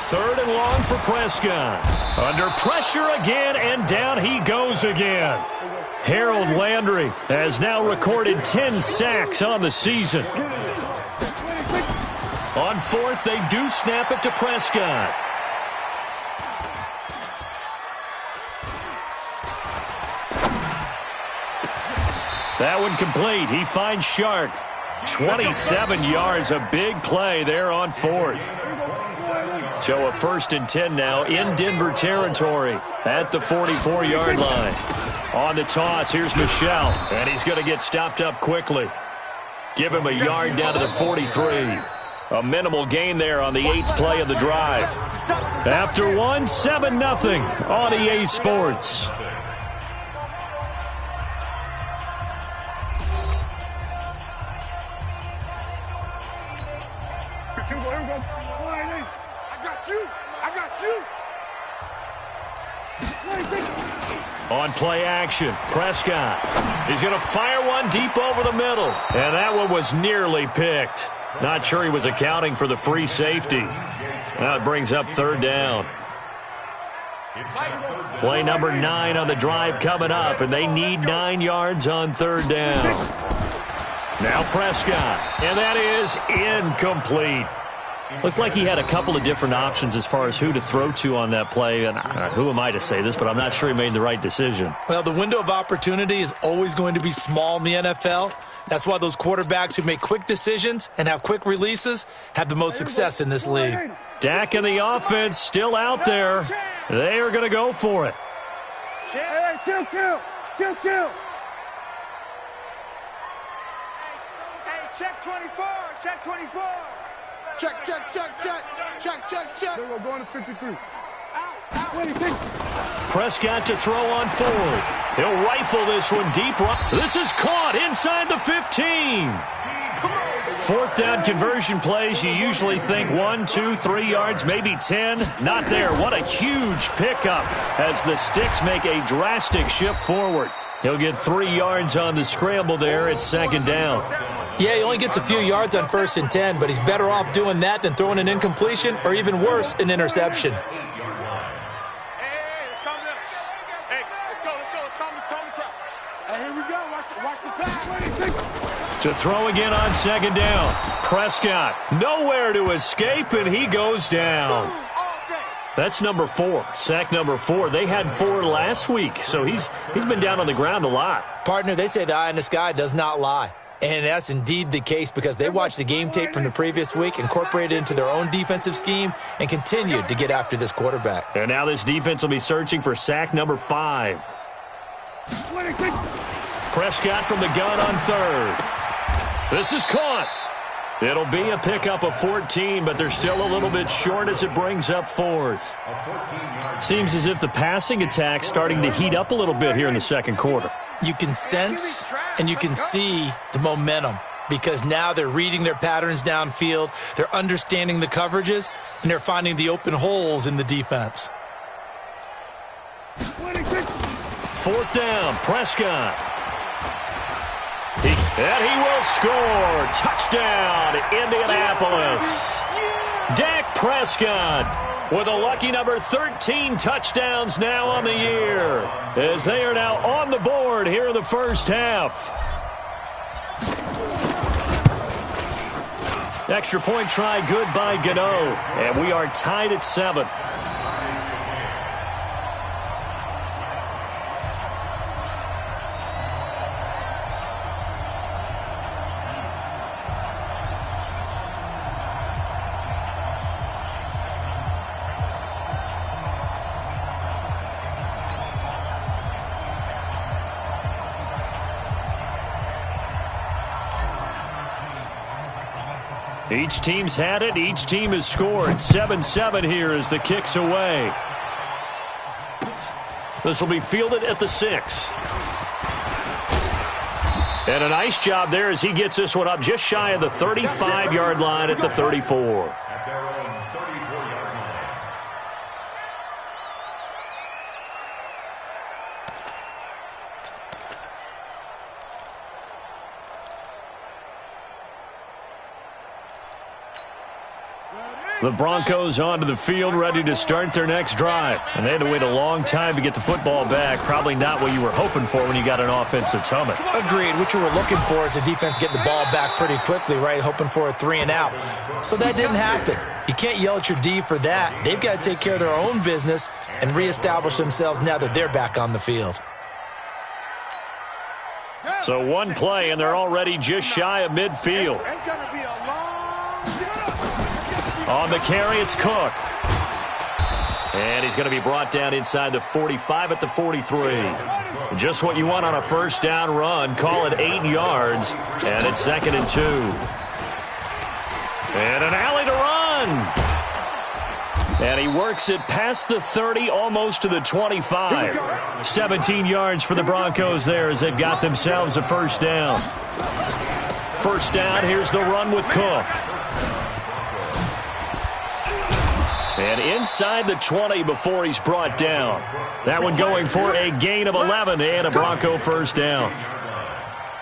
Third and long for Prescott. Under pressure again, and down he goes again. Harold Landry has now recorded 10 sacks on the season. On fourth, they do snap it to Prescott. That one complete. He finds Shark. 27 yards, a big play there on fourth. So a 1st and 10 now in Denver territory at the 44-yard line. On the toss, here's Michel, and he's going to get stopped up quickly. Give him a yard down to the 43. A minimal gain there on the 8th play of the drive. After one, 7-0 on EA Sports. On play action, Prescott. He's going to fire one deep over the middle. And that one was nearly picked. Not sure he was accounting for the free safety. Now it brings up 3rd down. Play number 9 on the drive coming up, and they need 9 yards on 3rd down. Now Prescott, and that is incomplete. Looked like he had a couple of different options as far as who to throw to on that play. And who am I to say this, but I'm not sure he made the right decision. Well, the window of opportunity is always going to be small in the NFL. That's why those quarterbacks who make quick decisions and have quick releases have the most success in this league. Dak and the offense still out there. They are going to go for it. Kill. Hey, check 24. Check 24. Check. We're going to 53. Prescott to throw on 4th. He'll rifle this one deep. This is caught inside the 15. 4th down conversion plays, you usually think 1, 2, 3 yards, maybe 10. Not there. What a huge pickup as the Sticks make a drastic shift forward. He'll get 3 yards on the scramble there at 2nd down. Yeah, he only gets a few yards on 1st and 10, but he's better off doing that than throwing an incompletion or even worse, an interception. To throw again on 2nd down. Prescott, nowhere to escape, and he goes down. That's number 4, sack number 4. They had 4 last week, so he's been down on the ground a lot. Partner, they say the eye in the sky does not lie. And that's indeed the case because they watched the game tape from the previous week, incorporated it into their own defensive scheme, and continued to get after this quarterback. And now this defense will be searching for sack number 5. Prescott from the gun on 3rd. This is caught. It'll be a pickup of 14, but they're still a little bit short as it brings up 4th. Seems as if the passing attack's starting to heat up a little bit here in the 2nd quarter. You can sense and you can see the momentum because now they're reading their patterns downfield, they're understanding the coverages, and they're finding the open holes in the defense. 4th down, Prescott. And he will score. Touchdown, Indianapolis. Dak Prescott with a lucky number 13 touchdowns now on the year as they are now on the board here in the 1st half. Extra point try good by Gano, and we are tied at 7. Each team's had it. Each team has scored. 7-7 here as the kick's away. This will be fielded at the 6. And a nice job there as he gets this one up just shy of the 35-yard line at the 34. The Broncos onto the field, ready to start their next drive. And they had to wait a long time to get the football back. Probably not what you were hoping for when you got an offense that's humming. Agreed. What you were looking for is the defense getting the ball back pretty quickly, right? Hoping for a 3-and-out. So that didn't happen. You can't yell at your D for that. They've got to take care of their own business and reestablish themselves now that they're back on the field. So one play, and they're already just shy of midfield. It's going to be a long... On the carry, it's Cook. And he's going to be brought down inside the 45 at the 43. Just what you want on a first down run. Call it 8 yards. And it's 2nd and 2. And an alley to run. And he works it past the 30, almost to the 25. 17 yards for the Broncos there as they've got themselves a first down. First down, here's the run with Cook. And inside the 20 before he's brought down. That one going for a gain of 11 and a Bronco first down.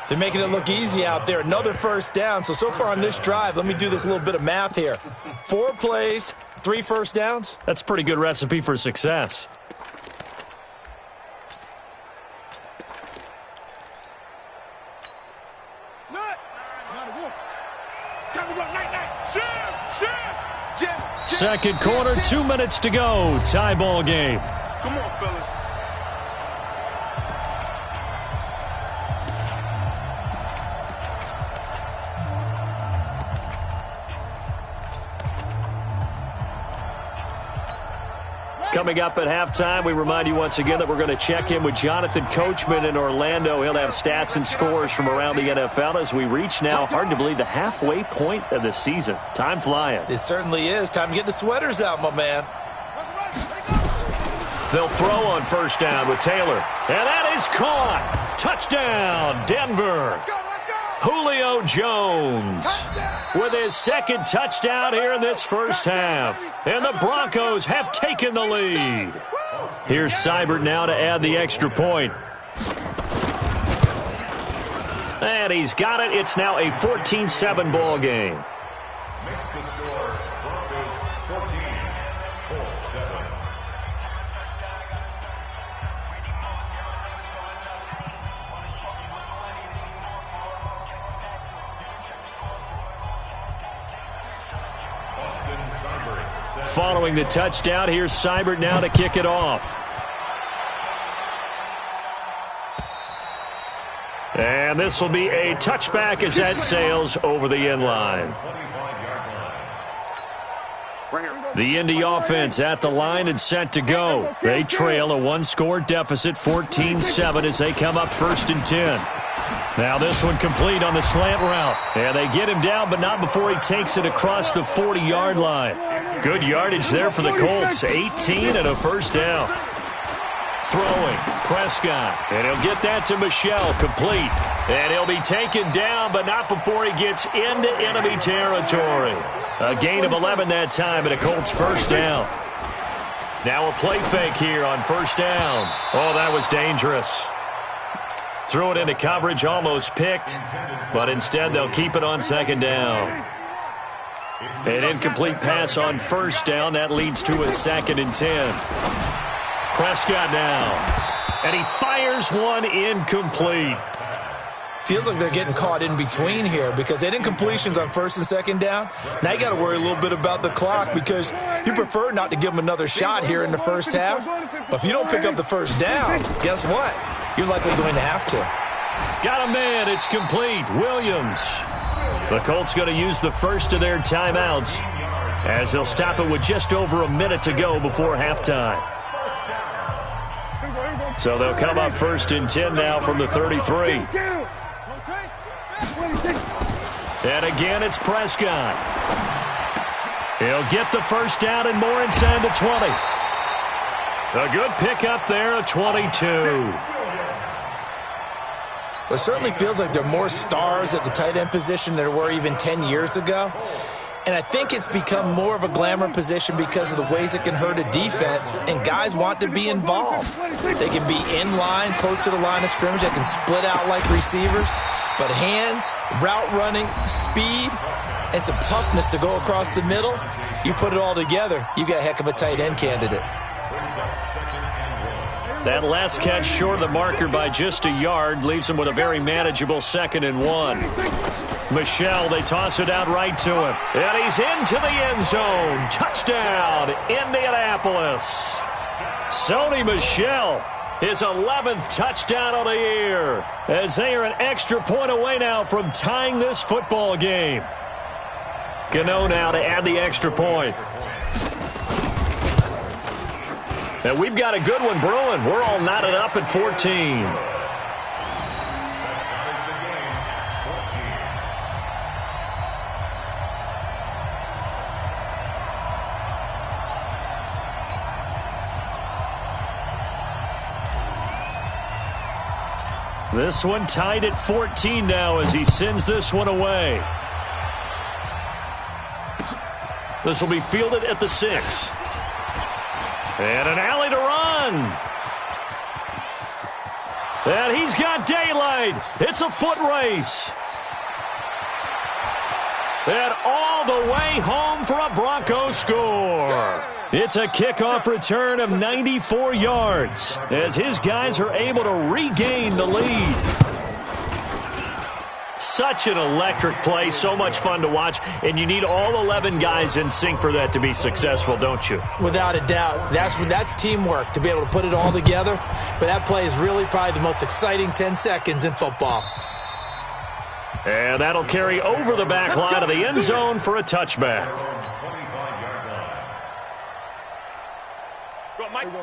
They're making it look easy out there. Another first down. So far on this drive, let me do this little bit of math here. 4 plays, 3 first downs. That's a pretty good recipe for success. Second quarter, 2 minutes to go. Tie ball game. Come on, fellas. Coming up at halftime, we remind you once again that we're going to check in with Jonathan Coachman in Orlando. He'll have stats and scores from around the NFL as we reach now, hard to believe, the halfway point of the season. Time flying. It certainly is. Time to get the sweaters out, my man. They'll throw on first down with Taylor. And that is caught. Touchdown, Denver. Let's go. Julio Jones with his second touchdown here in this first half. And the Broncos have taken the lead. Here's Seibert now to add the extra point. And he's got it. It's now a 14-7 ball game. Makes the score Broncos 14-7. Following the touchdown, here's Seibert now to kick it off. And this will be a touchback as that sails over the end line. The Indy offense at the line and set to go. They trail a 1-score deficit, 14-7, as they come up 1st and 10. Now this one complete on the slant route. And they get him down, but not before he takes it across the 40-yard line. Good yardage there for the Colts. 18 and a first down. Throwing, Prescott. And he'll get that to Michel, complete. And he'll be taken down, but not before he gets into enemy territory. A gain of 11 that time and a Colts first down. Now a play fake here on first down. Oh, that was dangerous. Threw it into coverage, almost picked, but instead they'll keep it on second down. An incomplete pass on first down. That leads to a 2nd and 10. Prescott now. And he fires one incomplete. Feels like they're getting caught in between here because they didn't incompletions on 1st and 2nd down. Now you got to worry a little bit about the clock because you prefer not to give them another shot here in the first half. But if you don't pick up the first down, guess what? You're likely going to have to. Got a man. It's complete. Williams. The Colts going to use the first of their timeouts as they'll stop it with just over a minute to go before halftime. So they'll come up 1st and 10 now from the 33. And again, it's Prescott. He'll get the first down and more inside the 20. A good pickup there, a 22. It certainly feels like there are more stars at the tight end position than there were even 10 years ago. And I think it's become more of a glamour position because of the ways it can hurt a defense, and guys want to be involved. They can be in line, close to the line of scrimmage. They can split out like receivers. But hands, route running, speed, and some toughness to go across the middle, you put it all together, you got a heck of a tight end candidate. That last catch short of the marker by just a yard leaves him with a very manageable 2nd and 1. Michel, they toss it out right to him. And he's into the end zone. Touchdown, Indianapolis. Sony Michel, his 11th touchdown of the year, as they are an extra point away now from tying this football game. Gano now to add the extra point. And we've got a good one brewing. We're all knotted up at 14. This one tied at 14 now as he sends this one away. This will be fielded at the 6. And an alley to run. And he's got daylight. It's a foot race. And all the way home for a Broncos score. It's a kickoff return of 94 yards as his guys are able to regain the lead. Such an electric play, so much fun to watch, and you need all 11 guys in sync for that to be successful, don't you? Without a doubt. That's teamwork, to be able to put it all together. But that play is really probably the most exciting 10 seconds in football. And that'll carry over the back line of the end zone for a touchback.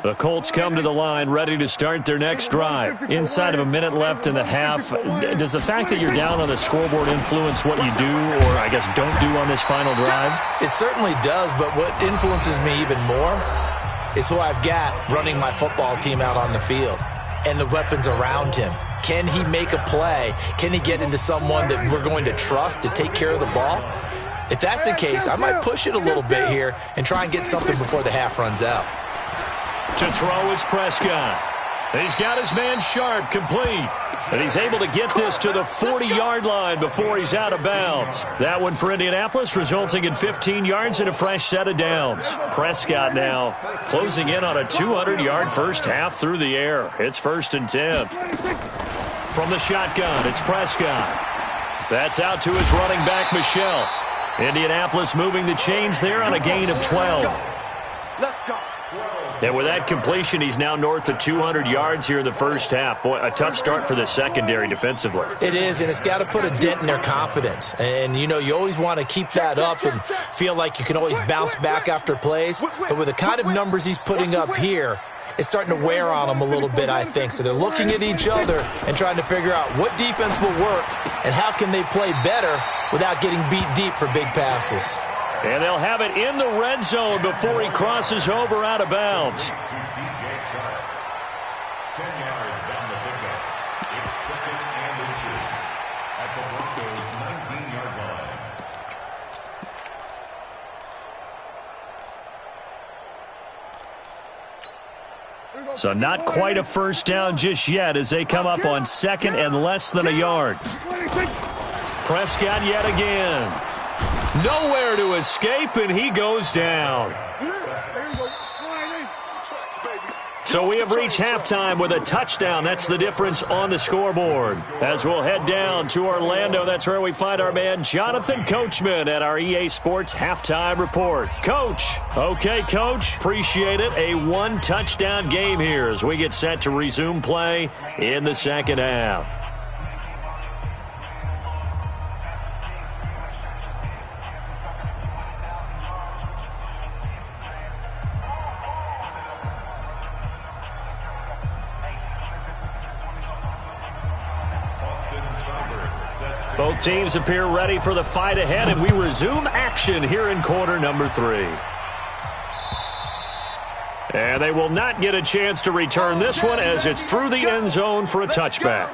The Colts come to the line ready to start their next drive. Inside of a minute left in the half, does the fact that you're down on the scoreboard influence what you do or, I guess, don't do on this final drive? It certainly does, but what influences me even more is who I've got running my football team out on the field and the weapons around him. Can he make a play? Can he get into someone that we're going to trust to take care of the ball? If that's the case, I might push it a little bit here and try and get something before the half runs out. To throw is Prescott. He's got his man Sharp complete. And he's able to get this to the 40-yard line before he's out of bounds. That one for Indianapolis, resulting in 15 yards and a fresh set of downs. Prescott now closing in on a 200-yard first half through the air. It's 1st and 10. From the shotgun, it's Prescott. That's out to his running back, Michel. Indianapolis moving the chains there on a gain of 12. Let's go. And with that completion, he's now north of 200 yards here in the first half. Boy, a tough start for the secondary defensively. It is, and it's got to put a dent in their confidence. And, you know, you always want to keep that up and feel like you can always bounce back after plays. But with the kind of numbers he's putting up here, it's starting to wear on them a little bit, I think. So they're looking at each other and trying to figure out what defense will work and how can they play better without getting beat deep for big passes. And they'll have it in the red zone before he crosses over out of bounds. 10 yards on the pickup. It's 2nd and inches at the Broncos' 19-yard line. So not quite a first down just yet as they come up on 2nd and less than a yard. Prescott yet again. Nowhere to escape, and he goes down. So we have reached halftime with a touchdown. That's the difference on the scoreboard. As we'll head down to Orlando, that's where we find our man Jonathan Coachman at our EA Sports Halftime Report. Coach. Okay, Coach. Appreciate it. A one-touchdown game here as we get set to resume play in the second half. Both teams appear ready for the fight ahead, and we resume action here in quarter number 3. And they will not get a chance to return this one as it's through the end zone for a touchback.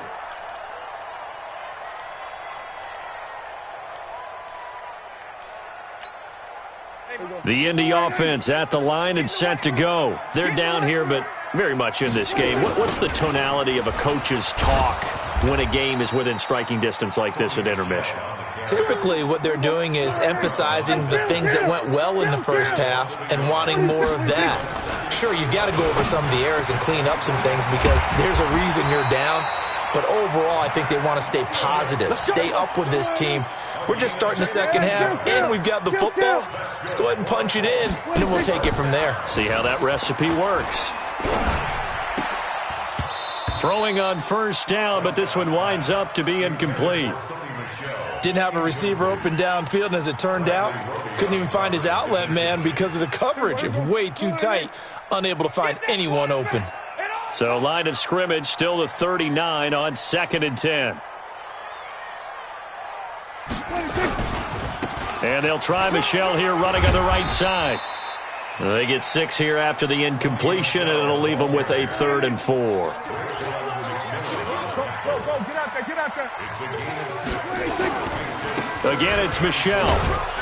The Indy offense at the line and set to go. They're down here, but very much in this game. What's the tonality of a coach's talk when a game is within striking distance like this at intermission? typically what they're doing is emphasizing the things that went well in the first half and wanting more of that. Sure, you've got to go over some of the errors and clean up some things because there's a reason you're down. But overall, I think they want to stay positive, stay up with this team. We're just starting the second half, and we've got the football. Let's go ahead and punch it in, and then we'll take it from there. See how that recipe works. Throwing on first down, but this one winds up to be incomplete. Didn't have a receiver open downfield, and as it turned out, couldn't even find his outlet man because of the coverage. It was way too tight, unable to find anyone open. So line of scrimmage still the 39 on 2nd and 10. And they'll try Michelle here running on the right side. They get 6 here after the incompletion, and it'll leave them with a 3rd and 4. Go, get out there. Again, it's Michelle.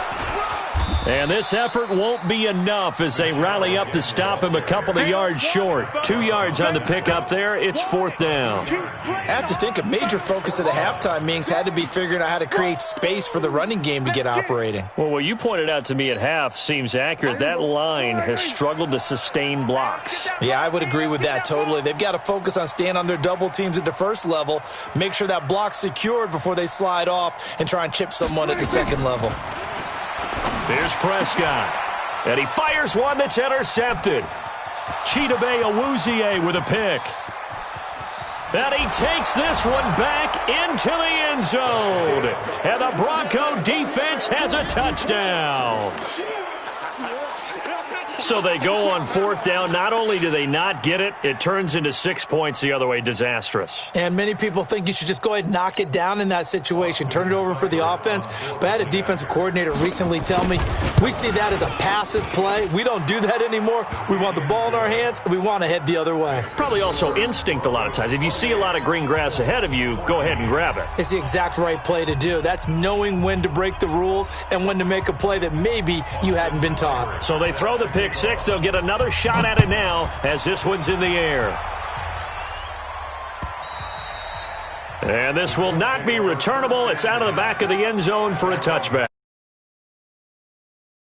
And this effort won't be enough as they rally up to stop him a couple of yards short. 2 yards on the pickup there. It's 4th down. I have to think a major focus of the halftime meetings had to be figuring out how to create space for the running game to get operating. Well, what you pointed out to me at half seems accurate. That line has struggled to sustain blocks. Yeah, I would agree with that totally. They've got to focus on staying on their double teams at the first level, make sure that block's secured before they slide off and try and chip someone at the second level. Here's Prescott. And he fires one that's intercepted. Chidobe Awuzie with a pick. And he takes this one back into the end zone. And the Bronco defense has a touchdown. So they go on 4th down. Not only do they not get it, it turns into 6 points the other way. Disastrous. And many people think you should just go ahead and knock it down in that situation, turn it over for the offense. But I had a defensive coordinator recently tell me, we see that as a passive play. We don't do that anymore. We want the ball in our hands, and we want to head the other way. It's probably also instinct a lot of times. If you see a lot of green grass ahead of you, go ahead and grab it. It's the exact right play to do. That's knowing when to break the rules and when to make a play that maybe you hadn't been taught. So they throw the pick 6. They'll get another shot at it now as this one's in the air. And this will not be returnable. It's out of the back of the end zone for a touchback.